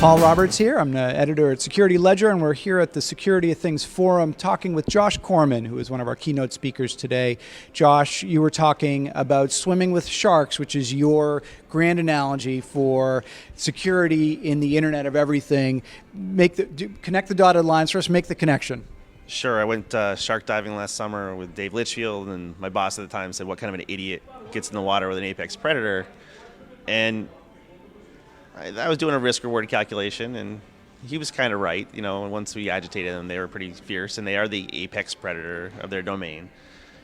Paul Roberts here. I'm the editor at Security Ledger, and we're here at the Security of Things Forum talking with Josh Corman, who is one of our keynote speakers today. Josh, you were talking about swimming with sharks, which is your grand analogy for security in the Internet of Everything. Connect the dotted lines for us, make the connection. Sure. I went shark diving last summer with Dave Litchfield, and my boss at the time said, what kind of an idiot gets in the water with an apex predator? And I was doing a risk-reward calculation, and he was kind of right. You know, once we agitated them, they were pretty fierce, and they are the apex predator of their domain.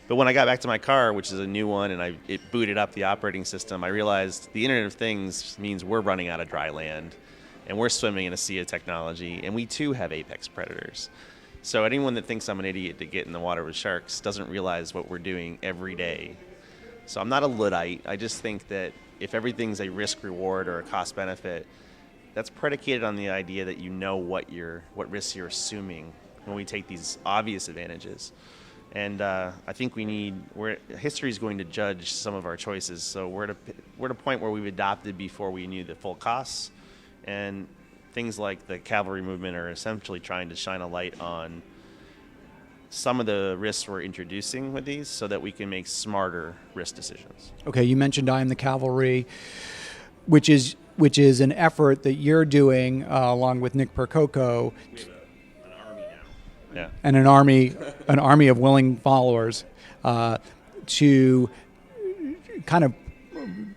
But when I got back to my car, which is a new one, and it booted up the operating system, I realized the Internet of Things means we're running out of dry land, and we're swimming in a sea of technology, and we too have apex predators. So anyone that thinks I'm an idiot to get in the water with sharks doesn't realize what we're doing every day. So I'm not a Luddite. I just think that if everything's a risk-reward or a cost-benefit, that's predicated on the idea that you know what risks you're assuming when we take these obvious advantages. And I think history is going to judge some of our choices. So we're at a point where we've adopted before we knew the full costs, and things like the Cavalry movement are essentially trying to shine a light on some of the risks we're introducing with these so that we can make smarter risk decisions. Okay, you mentioned I Am the Cavalry, which is an effort that you're doing along with Nick Percoco. We have an army now. Yeah. And an army of willing followers to kind of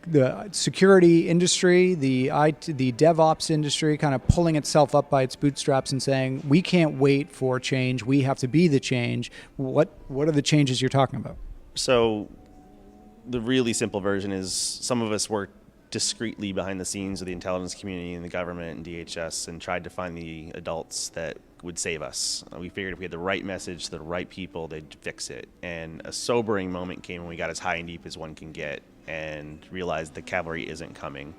the security industry, the DevOps industry, kind of pulling itself up by its bootstraps and saying, we can't wait for change. We have to be the change. What are the changes you're talking about? So the really simple version is some of us worked discreetly behind the scenes with the intelligence community and the government and DHS and tried to find the adults that would save us. We figured if we had the right message to the right people, they'd fix it. And a sobering moment came when we got as high and deep as one can get and realized the Cavalry isn't coming.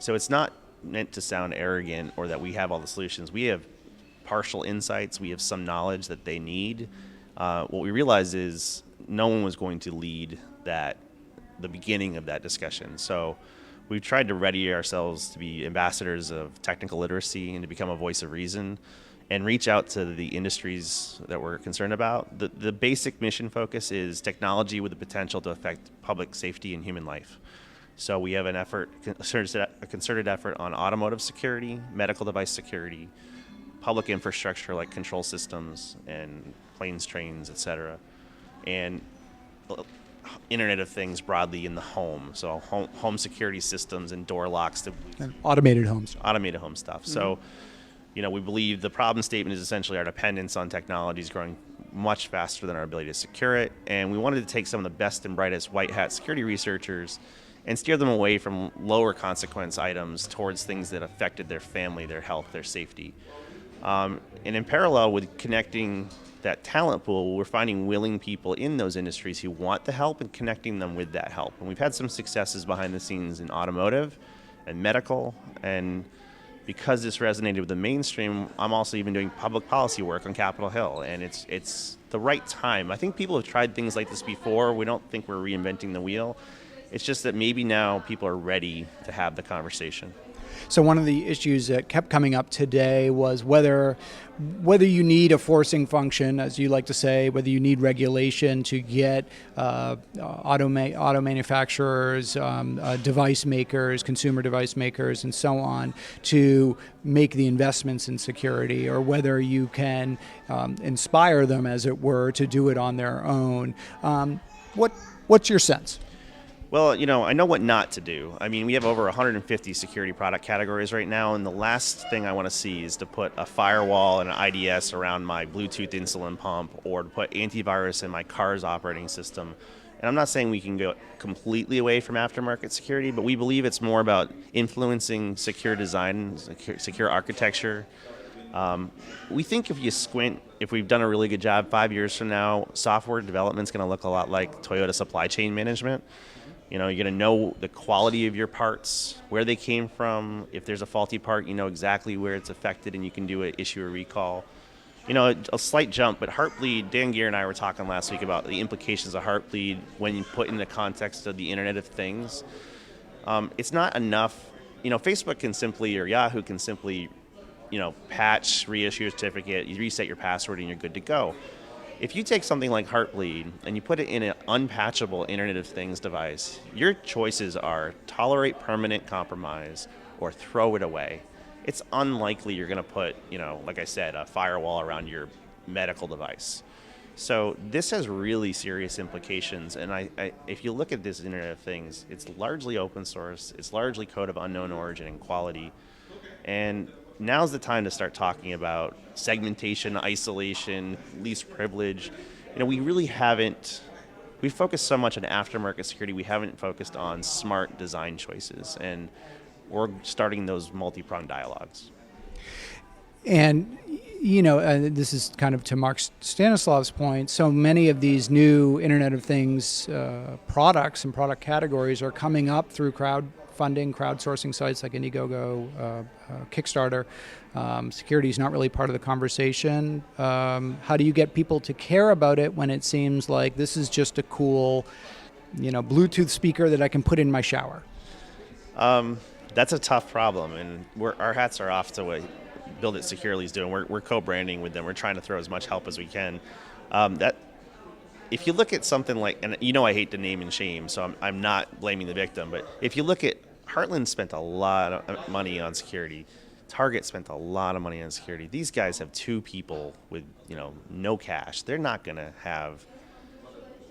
So it's not meant to sound arrogant or that we have all the solutions. We have partial insights. We have some knowledge that they need. What we realized is no one was going to lead the beginning of that discussion. So we've tried to ready ourselves to be ambassadors of technical literacy and to become a voice of reason and reach out to the industries that we're concerned about. The basic mission focus is technology with the potential to affect public safety and human life. So we have a concerted effort on automotive security, medical device security, public infrastructure like control systems and planes, trains, etc., and Internet of Things broadly in the home. So home security systems and door locks. And automated homes. Automated home stuff. Mm-hmm. So, we believe the problem statement is essentially our dependence on technology is growing much faster than our ability to secure it. And we wanted to take some of the best and brightest white hat security researchers and steer them away from lower consequence items towards things that affected their family, their health, their safety. And in parallel with connecting that talent pool, we're finding willing people in those industries who want the help and connecting them with that help. And we've had some successes behind the scenes in automotive and medical, and because this resonated with the mainstream, I'm also even doing public policy work on Capitol Hill, and it's the right time. I think people have tried things like this before. We don't think we're reinventing the wheel. It's just that maybe now people are ready to have the conversation. So one of the issues that kept coming up today was whether you need a forcing function, as you like to say, whether you need regulation to get auto manufacturers, device makers, consumer device makers, and so on to make the investments in security, or whether you can inspire them, as it were, to do it on their own. What's your sense? Well, I know what not to do. I mean, we have over 150 security product categories right now, and the last thing I want to see is to put a firewall and an IDS around my Bluetooth insulin pump or to put antivirus in my car's operating system. And I'm not saying we can go completely away from aftermarket security, but we believe it's more about influencing secure design, secure architecture. We think if you squint, if we've done a really good job, 5 years from now, software development's going to look a lot like Toyota supply chain management. You're going to know the quality of your parts, where they came from. If there's a faulty part, you know exactly where it's affected, and you can issue a recall. A slight jump, but Heartbleed, Dan Gear and I were talking last week about the implications of Heartbleed when you put in the context of the Internet of Things. It's not enough. Facebook can simply, or Yahoo can simply patch, reissue your certificate, you reset your password, and you're good to go. If you take something like Heartbleed and you put it in an unpatchable Internet of Things device, your choices are tolerate permanent compromise or throw it away. It's unlikely you're going to put, like I said, a firewall around your medical device. So this has really serious implications. And if you look at this Internet of Things, it's largely open source. It's largely code of unknown origin and quality. And now's the time to start talking about segmentation, isolation, least privilege. We really haven't, we focused so much on aftermarket security, we haven't focused on smart design choices. And we're starting those multi-pronged dialogues. And, this is kind of to Mark Stanislav's point, so many of these new Internet of Things products and product categories are coming up through crowdfunding, crowdsourcing sites like Indiegogo, Kickstarter. Security is not really part of the conversation. How do you get people to care about it when it seems like this is just a cool, Bluetooth speaker that I can put in my shower? That's a tough problem, and our hats are off to what Build It Securely is doing. We're co-branding with them. We're trying to throw as much help as we can. If you look at something like, and I hate to name and shame, so I'm not blaming the victim, but if you look at, Heartland spent a lot of money on security. Target spent a lot of money on security. These guys have 2 people with, no cash. They're not going to have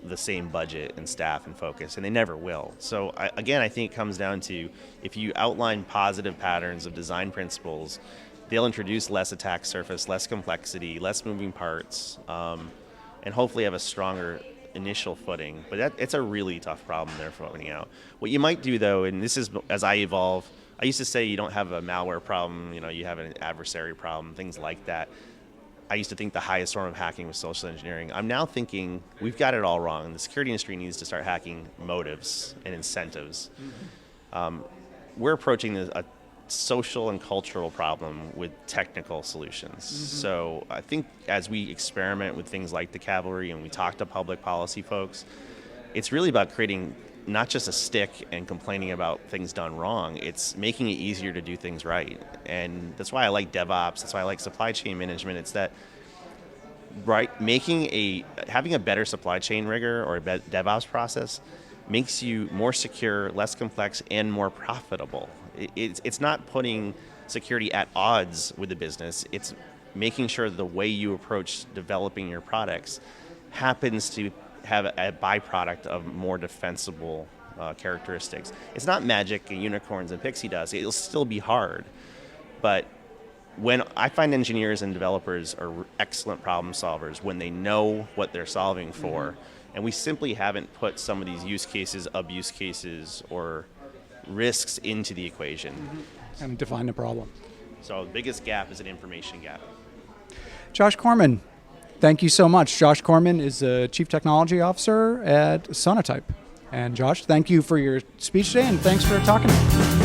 the same budget and staff and focus, and they never will. So I think it comes down to, if you outline positive patterns of design principles, they'll introduce less attack surface, less complexity, less moving parts, and hopefully have a stronger initial footing. But it's a really tough problem they're pointing out. What you might do, though, and this is as I evolve, I used to say you don't have a malware problem, you have an adversary problem, things like that. I used to think the highest form of hacking was social engineering. I'm now thinking we've got it all wrong. The security industry needs to start hacking motives and incentives. Mm-hmm. We're approaching a social and cultural problem with technical solutions. Mm-hmm. So I think as we experiment with things like the Cavalry and we talk to public policy folks, it's really about creating not just a stick and complaining about things done wrong. It's making it easier to do things right. And that's why I like DevOps. That's why I like supply chain management. It's that, right, having a better supply chain rigor or a DevOps process makes you more secure, less complex, and more profitable. It's not putting security at odds with the business. It's making sure the way you approach developing your products happens to have a byproduct of more defensible characteristics. It's not magic and unicorns and pixie dust. It'll still be hard. But when I find engineers and developers are excellent problem solvers when they know what they're solving for, mm-hmm. and we simply haven't put some of these use cases, abuse cases, or risks into the equation. Mm-hmm. And define the problem. So the biggest gap is an information gap. Josh Corman, thank you so much. Josh Corman is the Chief Technology Officer at Sonatype. And Josh, thank you for your speech today, and thanks for talking to me.